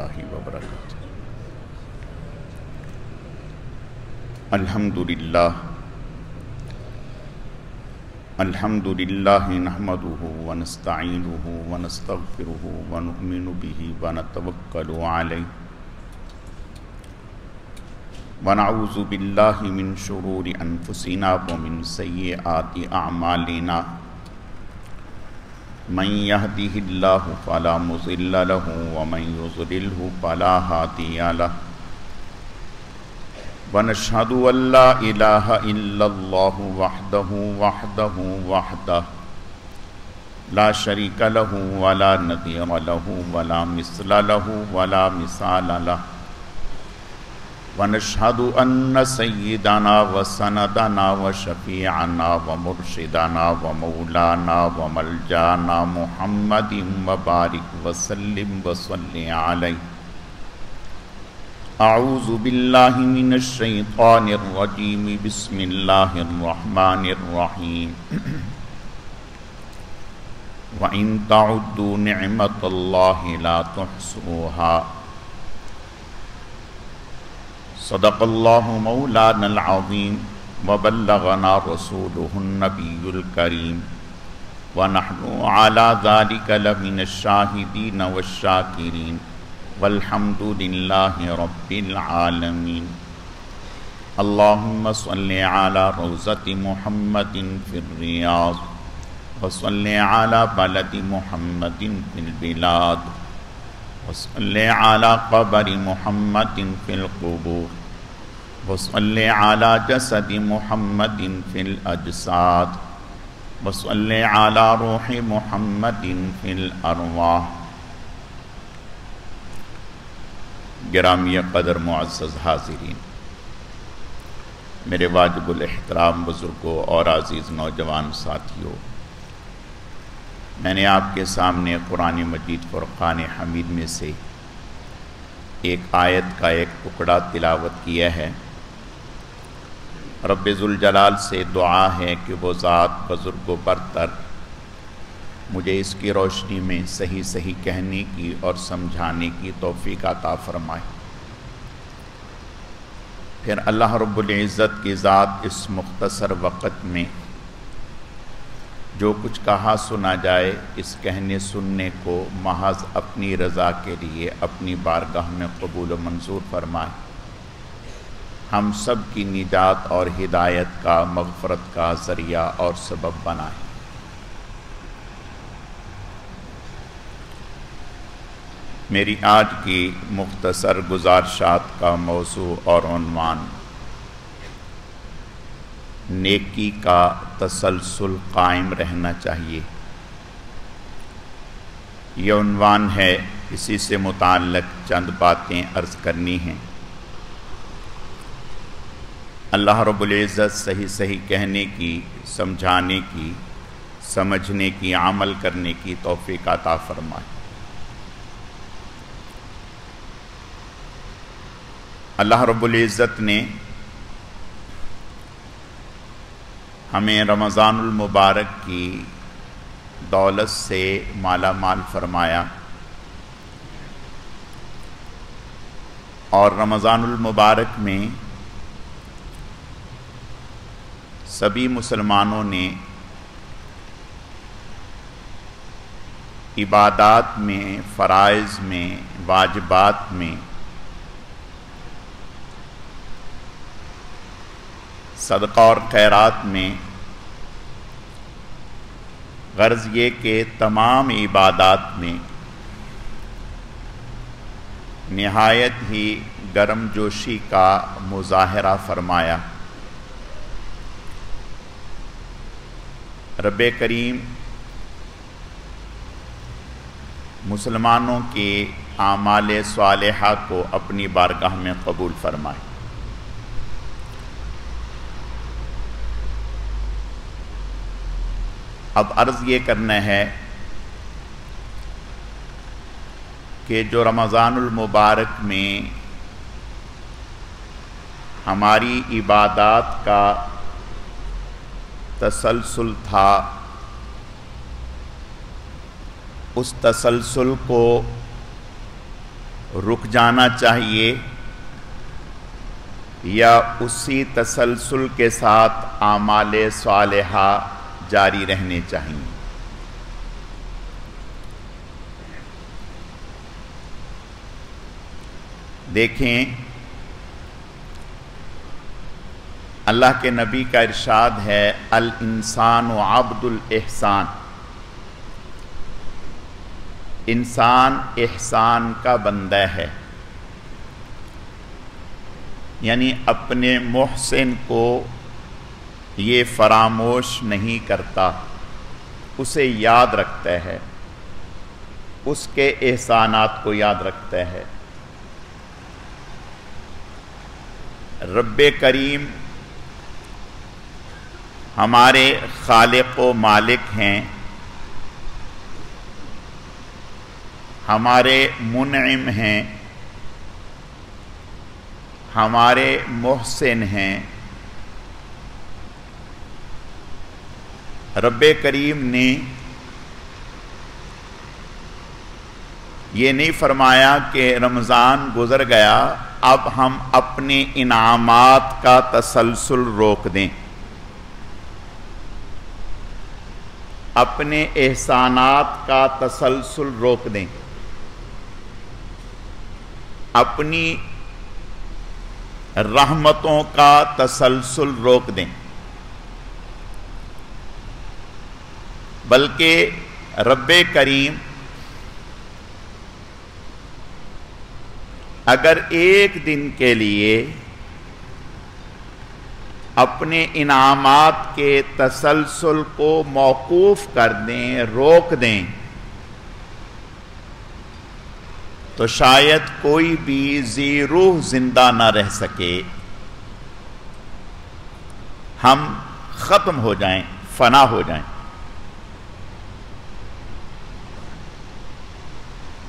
اللہ وبرکاتہ۔ الحمدللہ نحمدہ ونستعینہ ونستغفرہ ونؤمن بہ ونتوکل علیہ ونعوذ باللہ من شرور انفسنا ومن سیئات اعمالنا من یہدہ اللہ فلا مضل لہ ومن یضللہ فلا ہادی لہ ونشہد ان لا الہ الا اللہ وحدہ لا شریک لہ ولا نظیر لہ ولا مثل لہ ولا مثال لہ ونشہد ان سیدنا وسندنا وشفیعنا ومرشدنا ومولانا وملجانا محمد وبارک وسلم وصلی علیہ۔ اعوذ باللہ من الشیطان الرجیم، بسم اللہ الرحمن الرحیم۔ وَإِن تَعُدُّوا نِعْمَةَ اللَّهِ لَا تُحْصُوهَا صدق اللہ مولانا العظیم وبلغنا رسولہ النبی الکریم ونحن علی ذلک لمن الشاہدین والشاکرین والحمد للہ رب العالمین۔ اللہم صلی علی روضۃ محمد فی الریاض وصلی علی بلد محمد فی البلاد وصلی علی قبر محمد فی القبور وصلی علی جسد محمد فی الاجساد وصلی علی روح محمد فی الارواح۔ گرامی قدر معزز حاضرین، میرے واجب الاحترام بزرگوں اور عزیز نوجوان ساتھیوں، میں نے آپ کے سامنے قرآن مجید فرقان حمید میں سے ایک آیت کا ایک ٹکڑا تلاوت کیا ہے۔ رب ذوالجلال سے دعا ہے کہ وہ ذات بزرگ و برتر مجھے اس کی روشنی میں صحیح صحیح کہنے کی اور سمجھانے کی توفیق عطا فرمائے۔ پھر اللہ رب العزت کی ذات اس مختصر وقت میں جو کچھ کہا سنا جائے، اس کہنے سننے کو محض اپنی رضا کے لیے اپنی بارگاہ میں قبول و منظور فرمائے، ہم سب کی نجات اور ہدایت کا، مغفرت کا ذریعہ اور سبب بنائے۔ میری آج کی مختصر گزارشات کا موضوع اور عنوان نیکی کا تسلسل قائم رہنا چاہیے، یہ عنوان ہے۔ اسی سے متعلق چند باتیں عرض کرنی ہیں۔ اللہ رب العزت صحیح صحیح کہنے کی، سمجھانے کی، سمجھنے کی، عمل کرنے کی توفیق عطا فرمائے۔ اللہ رب العزت نے ہمیں رمضان المبارک کی دولت سے مالا مال فرمایا، اور رمضان المبارک میں سبھی مسلمانوں نے عبادات میں، فرائض میں، واجبات میں، صدقہ اور خیرات میں، غرض یہ کہ تمام عبادات میں نہایت ہی گرم جوشی کا مظاہرہ فرمایا۔ رب کریم مسلمانوں کے اعمال صالحہ کو اپنی بارگاہ میں قبول فرمائے۔ اب عرض یہ کرنا ہے کہ جو رمضان المبارک میں ہماری عبادات کا تسلسل تھا، اس تسلسل کو رک جانا چاہیے یا اسی تسلسل کے ساتھ اعمال صالحہ جاری رہنے چاہیے؟ دیکھیں، اللہ کے نبی کا ارشاد ہے، الانسان عبد الاحسان، انسان احسان کا بندہ ہے، یعنی اپنے محسن کو یہ فراموش نہیں کرتا، اسے یاد رکھتا ہے، اس کے احسانات کو یاد رکھتا ہے۔ رب کریم ہمارے خالق و مالک ہیں، ہمارے منعم ہیں، ہمارے محسن ہیں۔ رب کریم نے یہ نہیں فرمایا کہ رمضان گزر گیا اب ہم اپنے انعامات کا تسلسل روک دیں، اپنے احسانات کا تسلسل روک دیں، اپنی رحمتوں کا تسلسل روک دیں، بلکہ رب کریم اگر ایک دن کے لیے اپنے انعامات کے تسلسل کو موقوف کر دیں، روک دیں، تو شاید کوئی بھی ذی روح زندہ نہ رہ سکے، ہم ختم ہو جائیں، فنا ہو جائیں۔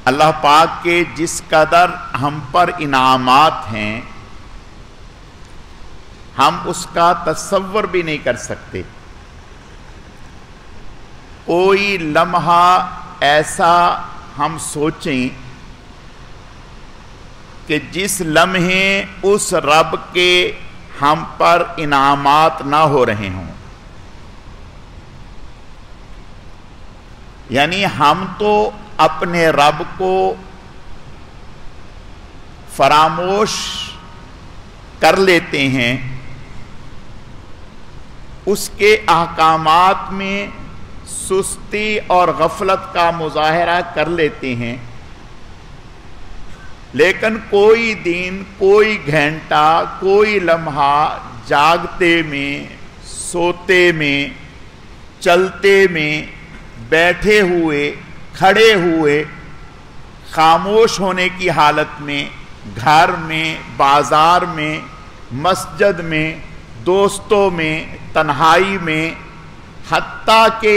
اللہ پاک کے جس قدر ہم پر انعامات ہیں ہم اس کا تصور بھی نہیں کر سکتے۔ کوئی لمحہ ایسا ہم سوچیں کہ جس لمحے اس رب کے ہم پر انعامات نہ ہو رہے ہوں، یعنی ہم تو اپنے رب کو فراموش کر لیتے ہیں، اس کے احکامات میں سستی اور غفلت کا مظاہرہ کر لیتے ہیں، لیکن کوئی دن، کوئی گھنٹہ، کوئی لمحہ جاگتے میں، سوتے میں، چلتے میں، بیٹھے ہوئے، کھڑے ہوئے، خاموش ہونے کی حالت میں، گھر میں، بازار میں، مسجد میں، دوستوں میں، تنہائی میں، حتیٰ کہ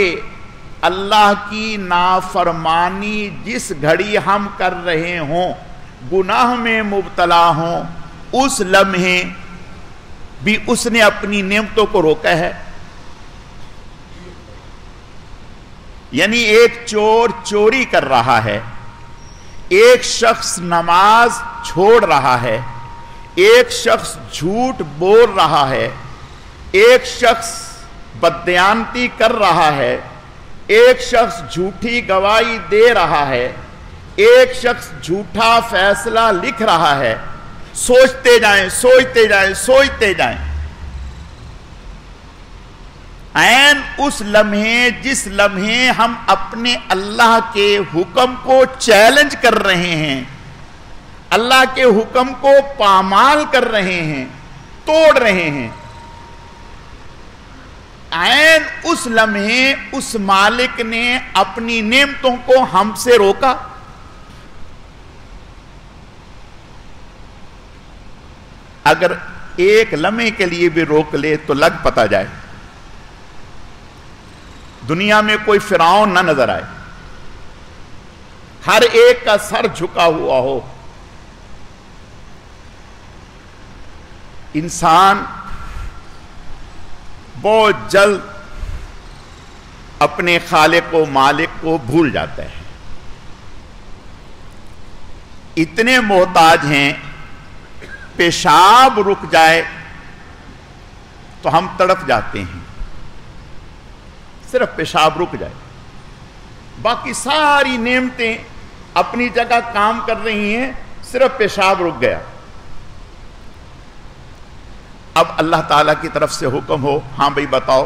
اللہ کی نافرمانی جس گھڑی ہم کر رہے ہوں، گناہ میں مبتلا ہوں، اس لمحے بھی اس نے اپنی نعمتوں کو روکا ہے۔ یعنی ایک چور چوری کر رہا ہے، ایک شخص نماز چھوڑ رہا ہے، ایک شخص جھوٹ بول رہا ہے، ایک شخص بددیانتی کر رہا ہے، ایک شخص جھوٹی گواہی دے رہا ہے، ایک شخص جھوٹا فیصلہ لکھ رہا ہے۔ سوچتے جائیں، سوچتے جائیں، سوچتے جائیں، عین اس لمحے جس لمحے ہم اپنے اللہ کے حکم کو چیلنج کر رہے ہیں، اللہ کے حکم کو پامال کر رہے ہیں، توڑ رہے ہیں، عین اس لمحے اس مالک نے اپنی نعمتوں کو ہم سے روکا۔ اگر ایک لمحے کے لیے بھی روک لے تو لگ پتا جائے، دنیا میں کوئی فرعون نہ نظر آئے، ہر ایک کا سر جھکا ہوا ہو، انسان بہت جلد اپنے خالق و مالک کو بھول جاتا ہے۔ اتنے محتاج ہیں، پیشاب رک جائے تو ہم تڑپ جاتے ہیں، صرف پیشاب رک جائے، باقی ساری نعمتیں اپنی جگہ کام کر رہی ہیں، صرف پیشاب رک گیا۔ اب اللہ تعالیٰ کی طرف سے حکم ہو، ہاں بھائی بتاؤ،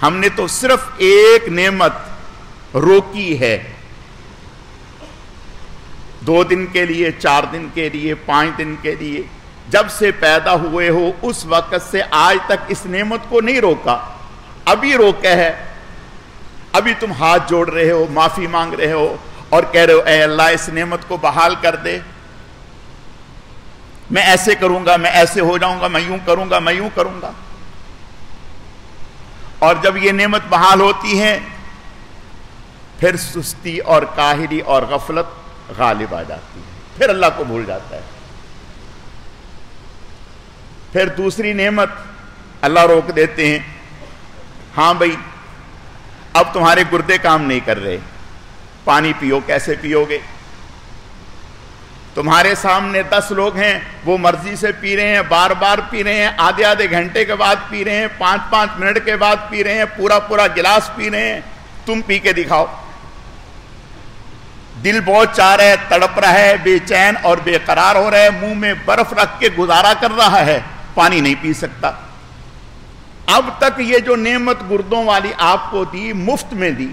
ہم نے تو صرف ایک نعمت روکی ہے، 2 دن کے لیے، 4 دن کے لیے، 5 دن کے لیے، جب سے پیدا ہوئے ہو اس وقت سے آج تک اس نعمت کو نہیں روکا، ابھی روکا ہے۔ ابھی تم ہاتھ جوڑ رہے ہو، معافی مانگ رہے ہو اور کہہ رہے ہو اے اللہ اس نعمت کو بحال کر دے، میں ایسے کروں گا، میں ایسے ہو جاؤں گا، میں یوں کروں گا، میں یوں کروں گا۔ اور جب یہ نعمت بحال ہوتی ہے پھر سستی اور کاہلی اور غفلت غالب آ جاتی ہے، پھر اللہ کو بھول جاتا ہے۔ پھر دوسری نعمت اللہ روک دیتے ہیں، ہاں بھائی اب تمہارے گردے کام نہیں کر رہے، پانی پیو، کیسے پیو گے؟ تمہارے سامنے 10 لوگ ہیں، وہ مرضی سے پی رہے ہیں، بار بار پی رہے ہیں، آدھے آدھے گھنٹے کے بعد پی رہے ہیں، 5 منٹ کے بعد پی رہے ہیں، پورا پورا گلاس پی رہے ہیں، تم پی کے دکھاؤ۔ دل بہت چاہ رہا ہے، تڑپ رہا ہے، بے چین اور بے قرار ہو رہا ہے، منہ میں برف رکھ کے گزارا کر رہا ہے، پانی نہیں پی سکتا۔ اب تک یہ جو نعمت گردوں والی آپ کو دی، مفت میں دی،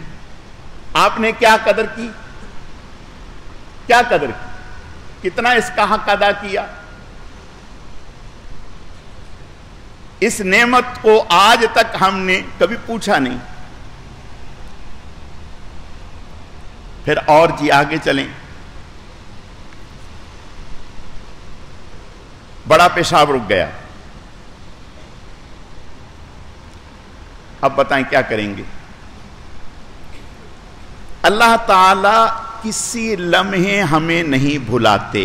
آپ نے کیا قدر کی؟ کیا قدر کی؟ کتنا اس کا حق ادا کیا؟ اس نعمت کو آج تک ہم نے کبھی پوچھا نہیں۔ پھر اور جی آگے چلیں، بڑا پیشاب رک گیا، اب بتائیں کیا کریں گے؟ اللہ تعالی کسی لمحے ہمیں نہیں بھلاتے،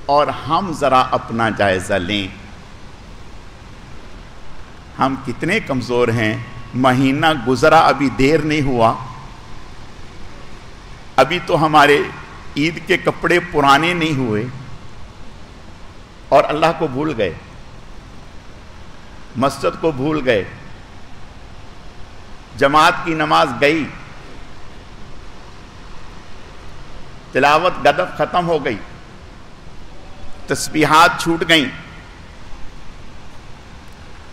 اور ہم ذرا اپنا جائزہ لیں، ہم کتنے کمزور ہیں۔ مہینہ گزرا، ابھی دیر نہیں ہوا، ابھی تو ہمارے عید کے کپڑے پرانے نہیں ہوئے اور اللہ کو بھول گئے، مسجد کو بھول گئے، جماعت کی نماز گئی، تلاوت گدف ختم ہو گئی، تسبیحات چھوٹ گئیں،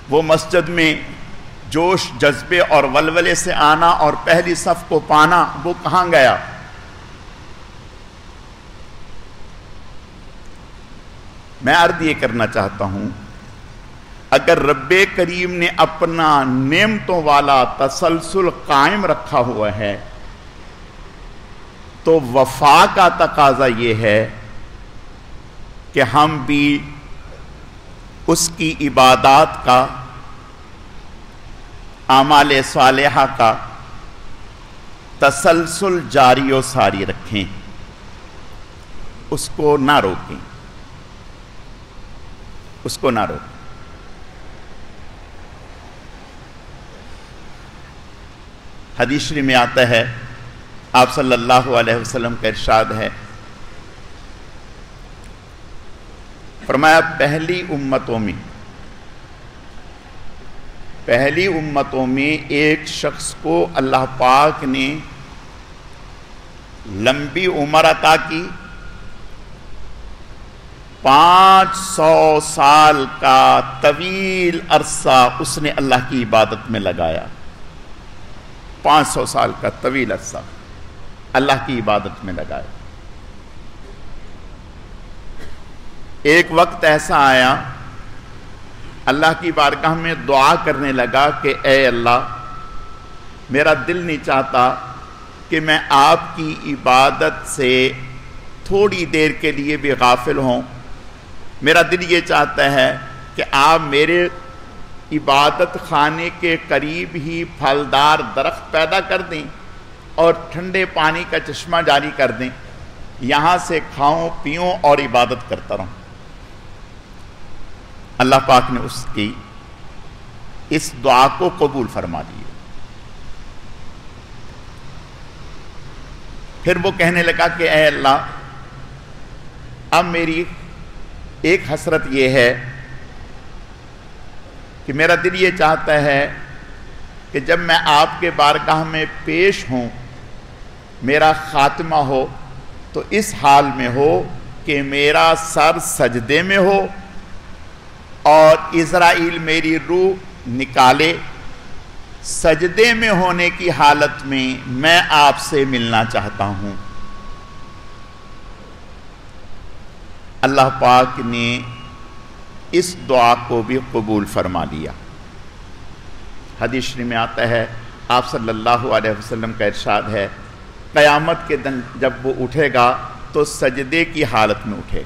وہ مسجد میں جوش جذبے اور ولولے سے آنا اور پہلی صف کو پانا، وہ کہاں گیا؟ میں عرض یہ کرنا چاہتا ہوں، اگر رب کریم نے اپنا نعمتوں والا تسلسل قائم رکھا ہوا ہے تو وفا کا تقاضا یہ ہے کہ ہم بھی اس کی عبادات کا، اعمال صالحہ کا تسلسل جاری و ساری رکھیں، اس کو نہ روکیں، اس کو نہ روکیں۔ حدیث شریف میں آتا ہے، آپ صلی اللہ علیہ وسلم کا ارشاد ہے، فرمایا پہلی امتوں میں ایک شخص کو اللہ پاک نے لمبی عمر عطا کی، 500 سال کا طویل عرصہ اس نے اللہ کی عبادت میں لگایا، 500 سال کا طویل عرصہ اللہ کی عبادت میں لگایا۔ ایک وقت ایسا آیا، اللہ کی بارگاہ میں دعا کرنے لگا کہ اے اللہ، میرا دل نہیں چاہتا کہ میں آپ کی عبادت سے تھوڑی دیر کے لیے بھی غافل ہوں، میرا دل یہ چاہتا ہے کہ آپ میرے عبادت خانے کے قریب ہی پھلدار درخت پیدا کر دیں اور ٹھنڈے پانی کا چشمہ جاری کر دیں، یہاں سے کھاؤں پیوں اور عبادت کرتا رہوں۔ اللہ پاک نے اس کی اس دعا کو قبول فرما لیا۔ پھر وہ کہنے لگا کہ اے اللہ، اب میری ایک حسرت یہ ہے کہ میرا دل یہ چاہتا ہے کہ جب میں آپ کے بارگاہ میں پیش ہوں، میرا خاتمہ ہو تو اس حال میں ہو کہ میرا سر سجدے میں ہو اور عزرائیل میری روح نکالے، سجدے میں ہونے کی حالت میں آپ سے ملنا چاہتا ہوں۔ اللہ پاک نے اس دعا کو بھی قبول فرما لیا۔ حدیث شریف میں آتا ہے، آپ صلی اللہ علیہ وسلم کا ارشاد ہے، قیامت کے دن جب وہ اٹھے گا تو سجدے کی حالت میں اٹھے۔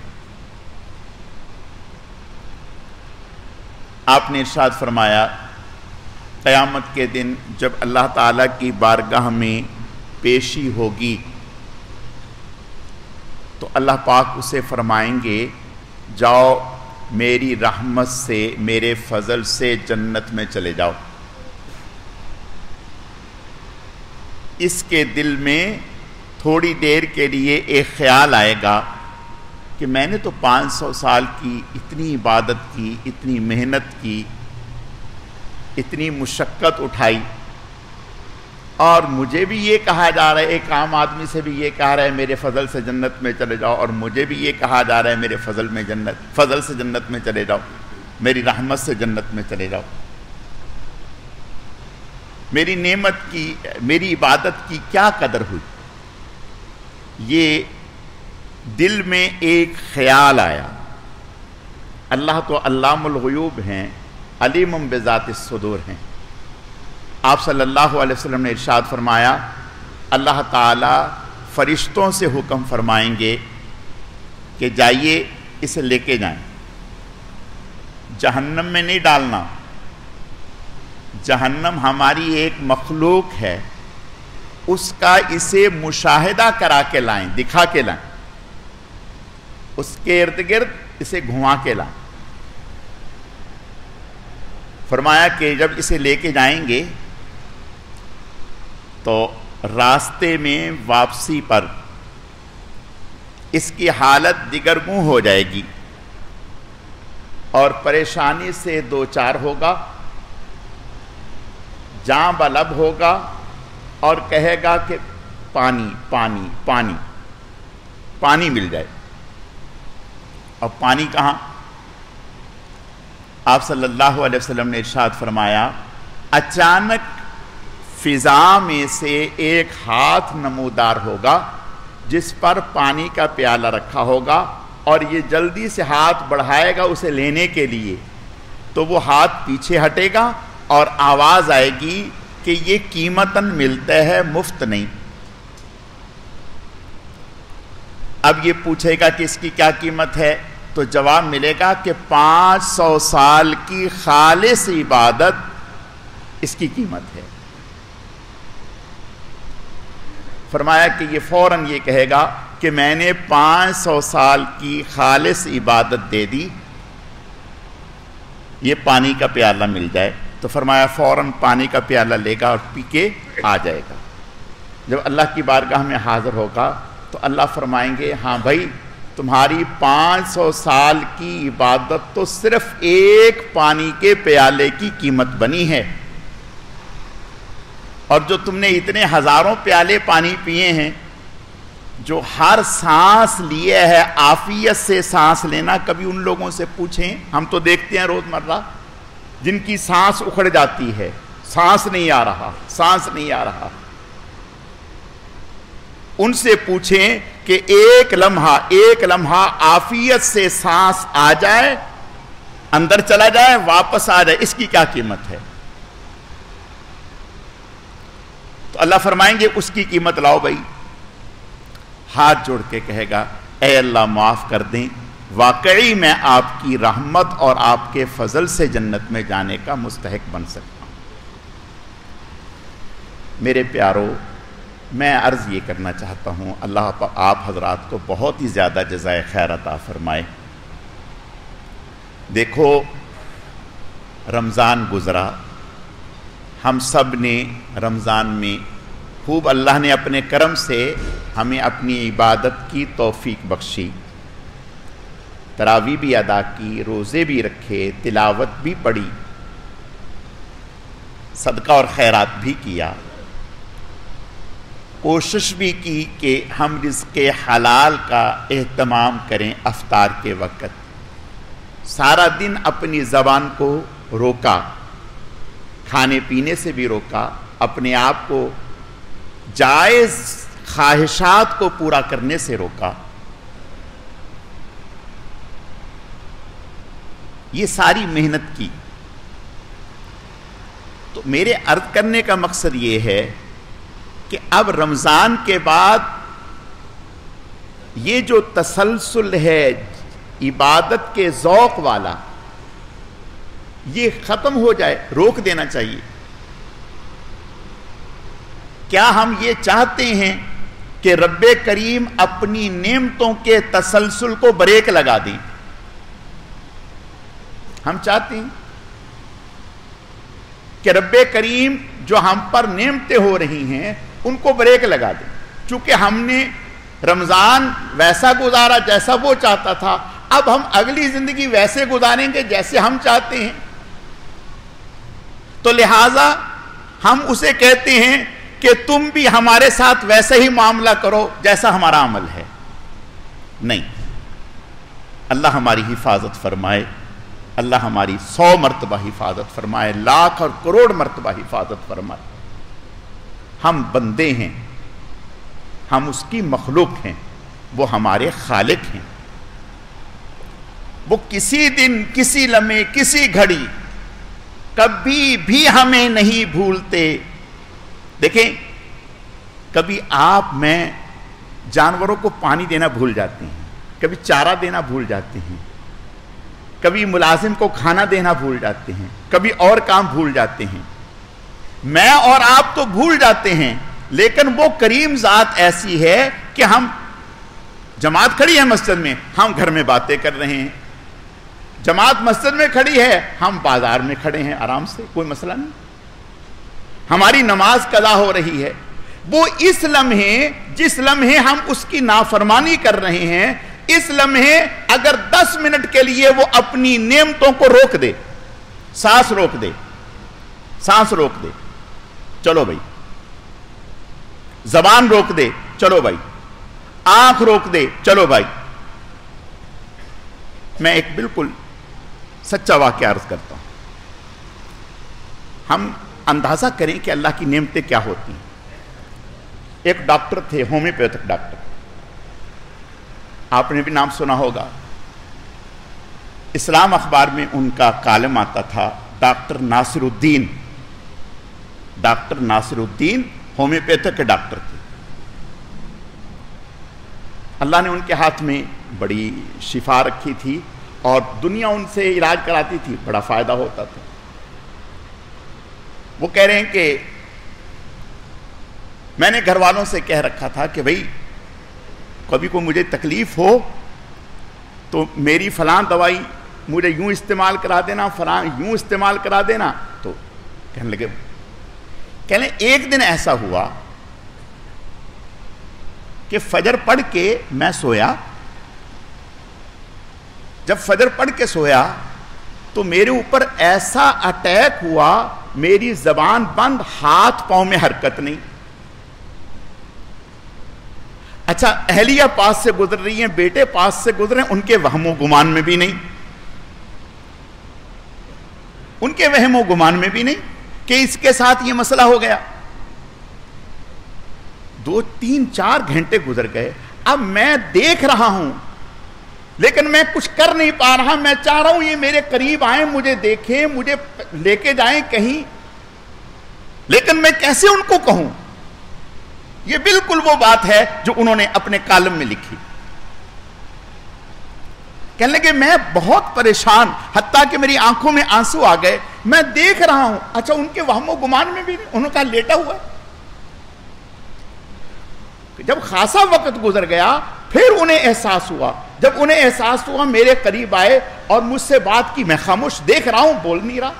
آپ نے ارشاد فرمایا، قیامت کے دن جب اللہ تعالیٰ کی بارگاہ میں پیشی ہوگی تو اللہ پاک اسے فرمائیں گے، جاؤ میری رحمت سے، میرے فضل سے جنت میں چلے جاؤ۔ اس کے دل میں تھوڑی دیر کے لیے ایک خیال آئے گا کہ میں نے تو 500 سال کی اتنی عبادت کی، اتنی محنت کی، اتنی مشقت اٹھائی، اور مجھے بھی یہ کہا جا رہا ہے، ایک عام آدمی سے بھی یہ کہا رہا ہے میرے فضل سے جنت میں چلے جاؤ، اور مجھے بھی یہ کہا جا رہا ہے میرے فضل سے جنت میں چلے جاؤ، میری رحمت سے جنت میں چلے جاؤ۔ میری نعمت کی، میری عبادت کی کیا قدر ہوئی؟ یہ دل میں ایک خیال آیا۔ اللہ تو علام الغیوب ہیں، علیم بذات الصدور ہیں۔ آپ صلی اللہ علیہ وسلم نے ارشاد فرمایا، اللہ تعالیٰ فرشتوں سے حکم فرمائیں گے کہ جائیے اسے لے کے جائیں، جہنم میں نہیں ڈالنا۔ جہنم ہماری ایک مخلوق ہے، اس کا اسے مشاہدہ کرا کے لائیں، دکھا کے لائیں، اس کے ارد گرد اسے گھما کے لائیں۔ فرمایا کہ جب اسے لے کے جائیں گے تو راستے میں واپسی پر اس کی حالت دیگرگوں ہو جائے گی اور پریشانی سے دوچار ہوگا، جاں بلب ہوگا اور کہے گا کہ پانی پانی پانی، پانی مل جائے۔ اب پانی کہاں؟ آپ صلی اللہ علیہ وسلم نے ارشاد فرمایا، اچانک فضا میں سے ایک ہاتھ نمودار ہوگا جس پر پانی کا پیالہ رکھا ہوگا، اور یہ جلدی سے ہاتھ بڑھائے گا اسے لینے کے لیے، تو وہ ہاتھ پیچھے ہٹے گا اور آواز آئے گی کہ یہ قیمتاً ملتا ہے، مفت نہیں۔ اب یہ پوچھے گا کہ اس کی کیا قیمت ہے، تو جواب ملے گا کہ 500 سال کی خالص عبادت اس کی قیمت ہے۔ فرمایا کہ یہ فوراً یہ کہے گا کہ میں نے 500 سال کی خالص عبادت دے دی، یہ پانی کا پیالہ مل جائے۔ تو فرمایا فوراً پانی کا پیالہ لے گا اور پی کے آ جائے گا۔ جب اللہ کی بارگاہ میں حاضر ہوگا تو اللہ فرمائیں گے، ہاں بھائی، تمہاری 500 سال کی عبادت تو صرف ایک پانی کے پیالے کی قیمت بنی ہے، اور جو تم نے اتنے ہزاروں پیالے پانی پیے ہیں، جو ہر سانس لیے ہے عافیت سے سانس لینا، کبھی ان لوگوں سے پوچھیں، ہم تو دیکھتے ہیں روزمرہ جن کی سانس اکھڑ جاتی ہے، سانس نہیں آ رہا، سانس نہیں آ رہا، ان سے پوچھیں کہ ایک لمحہ عافیت سے سانس آ جائے، اندر چلا جائے، واپس آ جائے، اس کی کیا قیمت ہے؟ تو اللہ فرمائیں گے اس کی قیمت لاؤ بھائی۔ ہاتھ جوڑ کے کہے گا، اے اللہ معاف کر دیں، واقعی میں آپ کی رحمت اور آپ کے فضل سے جنت میں جانے کا مستحق بن سکتا ہوں۔ میرے پیارو، میں عرض یہ کرنا چاہتا ہوں، اللہ آپ حضرات کو بہت ہی زیادہ جزائے خیر عطا فرمائے۔ دیکھو، رمضان گزرا، ہم سب نے رمضان میں خوب اللہ نے اپنے کرم سے ہمیں اپنی عبادت کی توفیق بخشی، تراویح بھی ادا کی، روزے بھی رکھے، تلاوت بھی پڑھی، صدقہ اور خیرات بھی کیا، کوشش بھی کی کہ ہم رزق حلال کا اہتمام کریں افطار کے وقت، سارا دن اپنی زبان کو روکا، کھانے پینے سے بھی روکا، اپنے آپ کو جائز خواہشات کو پورا کرنے سے روکا۔ یہ ساری محنت کی۔ تو میرے عرض کرنے کا مقصد یہ ہے کہ اب رمضان کے بعد یہ جو تسلسل ہے عبادت کے ذوق والا، یہ ختم ہو جائے، روک دینا چاہیے۔ کیا ہم یہ چاہتے ہیں کہ رب کریم اپنی نعمتوں کے تسلسل کو بریک لگا دیں؟ ہم چاہتے ہیں کہ رب کریم جو ہم پر نعمتیں ہو رہی ہیں ان کو بریک لگا دیں، چونکہ ہم نے رمضان ویسا گزارا جیسا وہ چاہتا تھا، اب ہم اگلی زندگی ویسے گزاریں گے جیسے ہم چاہتے ہیں۔ تو لہٰذا ہم اسے کہتے ہیں کہ تم بھی ہمارے ساتھ ویسے ہی معاملہ کرو جیسا ہمارا عمل ہے۔ نہیں، اللہ ہماری حفاظت فرمائے، اللہ ہماری 100 مرتبہ حفاظت فرمائے، لاکھ اور کروڑ مرتبہ حفاظت فرمائے۔ ہم بندے ہیں، ہم اس کی مخلوق ہیں، وہ ہمارے خالق ہیں۔ وہ کسی دن، کسی لمحے، کسی گھڑی کبھی بھی ہمیں نہیں بھولتے۔ دیکھیں، کبھی آپ میں جانوروں کو پانی دینا بھول جاتے ہیں، کبھی چارہ دینا بھول جاتے ہیں، کبھی ملازم کو کھانا دینا بھول جاتے ہیں، کبھی اور کام بھول جاتے ہیں۔ میں اور آپ تو بھول جاتے ہیں، لیکن وہ کریم ذات ایسی ہے کہ ہم جماعت کھڑی ہے مسجد میں، ہم گھر میں باتیں کر رہے ہیں، جماعت مسجد میں کھڑی ہے، ہم بازار میں کھڑے ہیں آرام سے، کوئی مسئلہ نہیں، ہماری نماز قضا ہو رہی ہے۔ وہ اس لمحے، جس لمحے ہم اس کی نافرمانی کر رہے ہیں، اس لمحے اگر 10 منٹ کے لیے وہ اپنی نعمتوں کو روک دے، سانس روک دے، سانس روک دے، چلو بھائی، زبان روک دے، چلو بھائی، آنکھ روک دے، چلو بھائی۔ میں ایک بالکل سچا واقعہ عرض کرتا ہوں، ہم اندازہ کریں کہ اللہ کی نعمتیں کیا ہوتی ہیں۔ ایک ڈاکٹر تھے، ہومیوپیتھک ڈاکٹر، آپ نے بھی نام سنا ہوگا، اسلام اخبار میں ان کا کالم آتا تھا، ڈاکٹر ناصر الدین۔ ڈاکٹر ناصر الدین ہومیوپیتھک کے ڈاکٹر تھے۔ اللہ نے ان کے ہاتھ میں بڑی شفا رکھی تھی اور دنیا ان سے علاج کراتی تھی، بڑا فائدہ ہوتا تھا۔ وہ کہہ رہے ہیں کہ میں نے گھر والوں سے کہہ رکھا تھا کہ بھئی کبھی کوئی مجھے تکلیف ہو تو میری فلاں دوائی مجھے یوں استعمال کرا دینا، فلاں یوں استعمال کرا دینا۔ تو کہنے لگے، ایک دن ایسا ہوا کہ فجر پڑھ کے میں سویا، جب فجر پڑھ کے سویا تو میرے اوپر ایسا اٹیک ہوا، میری زبان بند، ہاتھ پاؤں میں حرکت نہیں۔ اچھا، اہلیہ پاس سے گزر رہی ہیں، بیٹے پاس سے گزرے، ان کے وہم و گمان میں بھی نہیں، ان کے وہم و گمان میں بھی نہیں کہ اس کے ساتھ یہ مسئلہ ہو گیا۔ 2 3 4 گھنٹے گزر گئے، اب میں دیکھ رہا ہوں لیکن میں کچھ کر نہیں پا رہا۔ میں چاہ رہا ہوں یہ میرے قریب آئیں، مجھے دیکھیں، مجھے لے کے جائیں کہیں، لیکن میں کیسے ان کو کہوں؟ یہ بالکل وہ بات ہے جو انہوں نے اپنے کالم میں لکھی۔ کہنے لگے میں بہت پریشان، حتیٰ کہ میری آنکھوں میں آنسو آ گئے، میں دیکھ رہا ہوں۔ اچھا، ان کے وہم و گمان میں بھی نہیں، انہوں نے کہا لیٹا ہوا ہے۔ جب خاصا وقت گزر گیا پھر انہیں احساس ہوا، جب انہیں احساس ہوا میرے قریب آئے اور مجھ سے بات کی، میں خاموش دیکھ رہا ہوں، بول نہیں رہا۔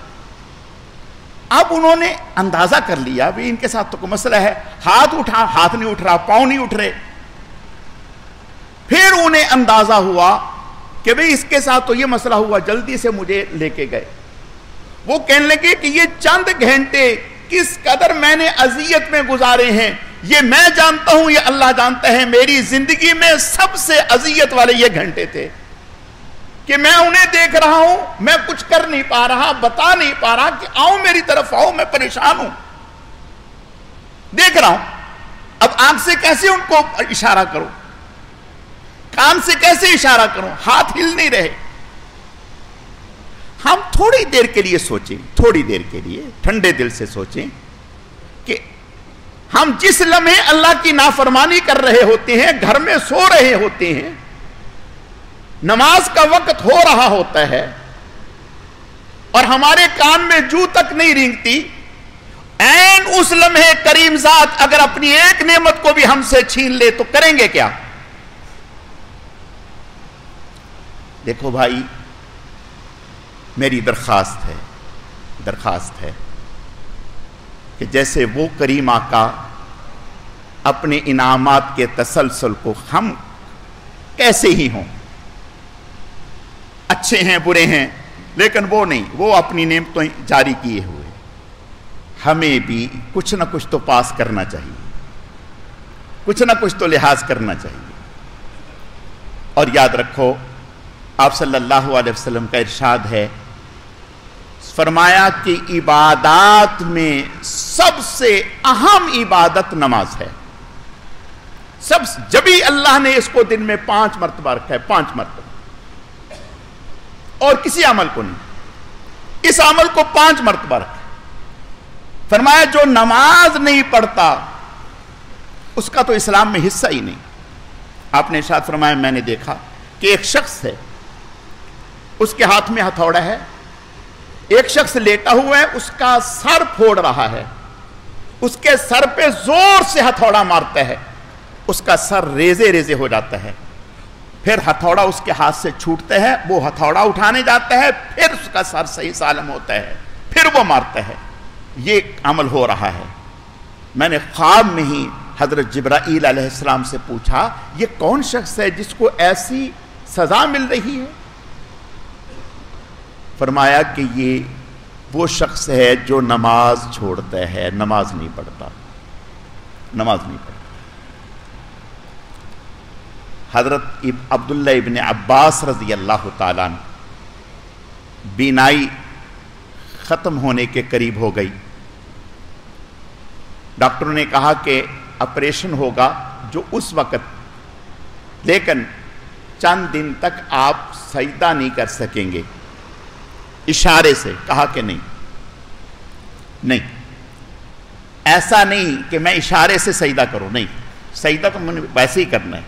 اب انہوں نے اندازہ کر لیا بھی ان کے ساتھ تو کوئی مسئلہ ہے، ہاتھ اٹھا، ہاتھ نہیں اٹھ رہا، پاؤں نہیں اٹھ رہے. پھر انہیں اندازہ ہوا کہ بھئی اس کے ساتھ تو یہ مسئلہ ہوا، جلدی سے مجھے لے کے گئے. وہ کہنے لگے کہ یہ چند گھنٹے کس قدر میں نے اذیت میں گزارے ہیں، یہ میں جانتا ہوں، یہ اللہ جانتا ہے. میری زندگی میں سب سے اذیت والے یہ گھنٹے تھے کہ میں انہیں دیکھ رہا ہوں، میں کچھ کر نہیں پا رہا، بتا نہیں پا رہا کہ آؤ میری طرف آؤ، میں پریشان ہوں، دیکھ رہا ہوں. اب آنکھ سے کیسے ان کو اشارہ کروں، کان سے کیسے اشارہ کروں، ہاتھ ہل نہیں رہے. ہم تھوڑی دیر کے لیے سوچیں، تھوڑی دیر کے لیے ٹھنڈے دل سے سوچیں کہ ہم جس لمحے اللہ کی نافرمانی کر رہے ہوتے ہیں، گھر میں سو رہے ہوتے ہیں، نماز کا وقت ہو رہا ہوتا ہے اور ہمارے کان میں جو تک نہیں رینگتی، عین اس لمحے کریم ذات اگر اپنی ایک نعمت کو بھی ہم سے چھین لے تو کریں گے کیا؟ دیکھو بھائی، میری درخواست ہے کہ جیسے وہ کریم آقا اپنے انعامات کے تسلسل کو، ہم کیسے ہی ہوں، اچھے ہیں برے ہیں لیکن وہ نہیں، وہ اپنی نعمتیں جاری کیے ہوئے، ہمیں بھی کچھ نہ کچھ تو پاس کرنا چاہیے، کچھ نہ کچھ تو لحاظ کرنا چاہیے. اور یاد رکھو آپ صلی اللہ علیہ وسلم کا ارشاد ہے، فرمایا کہ عبادات میں سب سے اہم عبادت نماز ہے. جبھی اللہ نے اس کو دن میں 5 مرتبہ رکھا ہے، 5 مرتبہ، اور کسی عمل کو نہیں، اس عمل کو 5 مرتبہ رکھا. فرمایا جو نماز نہیں پڑھتا اس کا تو اسلام میں حصہ ہی نہیں. آپ نے ارشاد فرمایا میں نے دیکھا کہ ایک شخص ہے، اس کے ہاتھ میں ہتھوڑا ہے، ایک شخص لیٹا ہوا ہے، اس کا سر پھوڑ رہا ہے، اس کے سر پہ زور سے ہتھوڑا مارتا ہے، اس کا سر ریزے ریزے ہو جاتا ہے. پھر ہتھوڑا اس کے ہاتھ سے چھوٹتا ہے، وہ ہتھوڑا اٹھانے جاتا ہے، پھر اس کا سر صحیح سالم ہوتا ہے، پھر وہ مارتا ہے. یہ عمل ہو رہا ہے. میں نے خواب میں ہی حضرت جبرائیل علیہ السلام سے پوچھا یہ کون شخص ہے جس کو ایسی سزا مل رہی ہے؟ فرمایا کہ یہ وہ شخص ہے جو نماز چھوڑتا ہے، نماز نہیں پڑھتا، نماز نہیں پڑھتا. حضرت عبداللہ ابن عباس رضی اللہ تعالیٰ عنہ بینائی ختم ہونے کے قریب ہو گئی. ڈاکٹروں نے کہا کہ آپریشن ہوگا جو اس وقت، لیکن چند دن تک آپ سجدہ نہیں کر سکیں گے. اشارے سے کہا کہ نہیں، ایسا نہیں کہ میں اشارے سے سجدہ کروں، نہیں، سجدہ تو میں نے ویسے ہی کرنا ہے.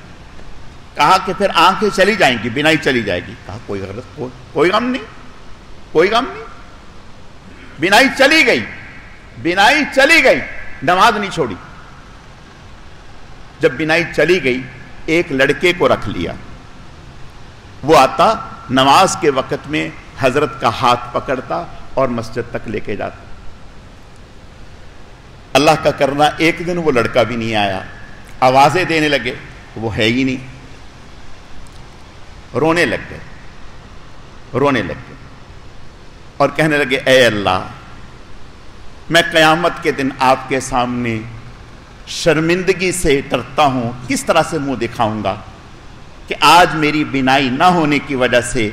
کہا کہ پھر آنکھیں چلی جائیں گی، بینائی چلی جائے گی. کہا کوئی غلط، کوئی غم نہیں، کوئی غم نہیں. بینائی چلی گئی، بینائی چلی گئی، نماز نہیں چھوڑی. جب بینائی چلی گئی ایک لڑکے کو رکھ لیا، وہ آتا نماز کے وقت میں حضرت کا ہاتھ پکڑتا اور مسجد تک لے کے جاتا. اللہ کا کرنا ایک دن وہ لڑکا بھی نہیں آیا. آوازیں دینے لگے، وہ ہے ہی نہیں. رونے لگ گئے اور کہنے لگے اے اللہ، میں قیامت کے دن آپ کے سامنے شرمندگی سے ڈرتا ہوں، کس طرح سے منہ دکھاؤں گا کہ آج میری بینائی نہ ہونے کی وجہ سے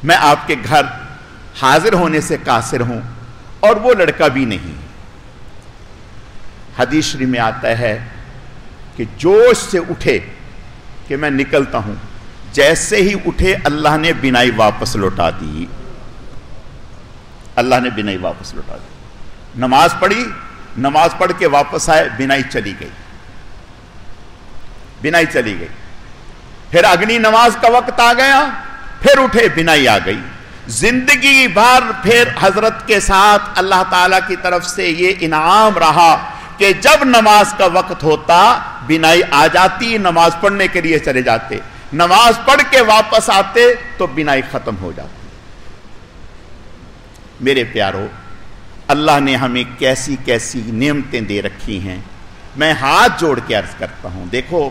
میں آپ کے گھر حاضر ہونے سے قاصر ہوں، اور وہ لڑکا بھی نہیں. حدیث شریف میں آتا ہے کہ جوش سے اٹھے کہ میں نکلتا ہوں، جیسے ہی اٹھے اللہ نے بینائی واپس لوٹا دی. اللہ نے بینائی واپس لوٹا دی. نماز پڑھی، نماز پڑھ کے واپس آئے، بینائی چلی گئی، بینائی چلی گئی. پھر اگلی نماز کا وقت آ گیا، پھر اٹھے، بینائی آ گئی. زندگی بھر پھر حضرت کے ساتھ اللہ تعالیٰ کی طرف سے یہ انعام رہا کہ جب نماز کا وقت ہوتا بینائی آ جاتی، نماز پڑھنے کے لیے چلے جاتے، نماز پڑھ کے واپس آتے تو بینائی ختم ہو جاتی. میرے پیارو، اللہ نے ہمیں کیسی کیسی نعمتیں دے رکھی ہیں. میں ہاتھ جوڑ کے عرض کرتا ہوں، دیکھو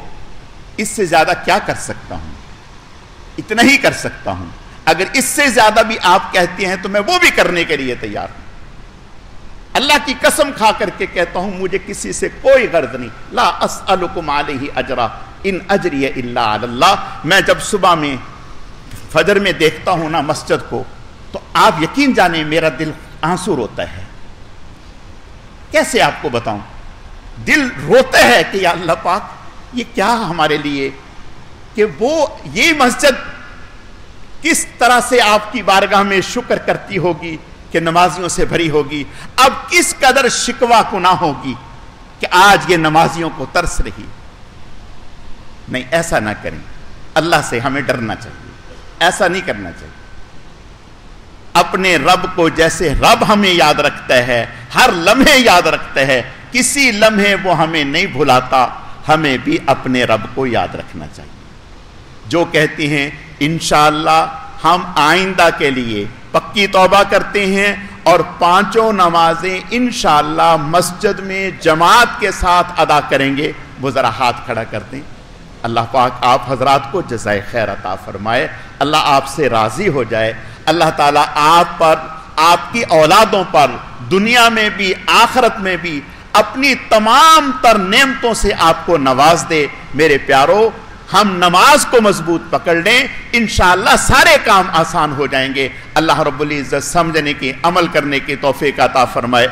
اس سے زیادہ کیا کر سکتا ہوں؟ اتنا ہی کر سکتا ہوں. اگر اس سے زیادہ بھی آپ کہتے ہیں تو میں وہ بھی کرنے کے لیے تیار ہوں. اللہ کی قسم کھا کر کے کہتا ہوں، مجھے کسی سے کوئی غرض نہیں. لا اسألکم علیہ اجرا ان اجری الا علی اللہ. میں جب صبح میں فجر میں دیکھتا ہوں نا مسجد کو، تو آپ یقین جانیں میرا دل آنسو روتا ہے. کیسے آپ کو بتاؤں؟ دل روتا ہے کہ یا اللہ پاک یہ کیا ہمارے لیے، کہ وہ یہ مسجد کس طرح سے آپ کی بارگاہ میں شکر کرتی ہوگی کہ نمازیوں سے بھری ہوگی. اب کس قدر شکوہ گناہ ہوگی کہ آج یہ نمازیوں کو ترس رہی. نہیں، ایسا نہ کریں. اللہ سے ہمیں ڈرنا چاہیے، ایسا نہیں کرنا چاہیے. اپنے رب کو جیسے رب ہمیں یاد رکھتا ہے، ہر لمحے یاد رکھتا ہے، کسی لمحے وہ ہمیں نہیں بھلاتا، ہمیں بھی اپنے رب کو یاد رکھنا چاہیے. جو کہتے ہیں انشاءاللہ ہم آئندہ کے لیے پکی توبہ کرتے ہیں اور 5 نمازیں انشاءاللہ مسجد میں جماعت کے ساتھ ادا کریں گے، وہ ذرا ہاتھ کھڑا کر دیں. اللہ پاک آپ حضرات کو جزائے خیر عطا فرمائے. اللہ آپ سے راضی ہو جائے. اللہ تعالیٰ آپ پر، آپ کی اولادوں پر دنیا میں بھی آخرت میں بھی اپنی تمام تر نعمتوں سے آپ کو نواز دے. میرے پیارو، ہم نماز کو مضبوط پکڑ لیں، انشاءاللہ سارے کام آسان ہو جائیں گے. اللہ رب العزت سمجھنے کی، عمل کرنے کی توفیق عطا فرمائے.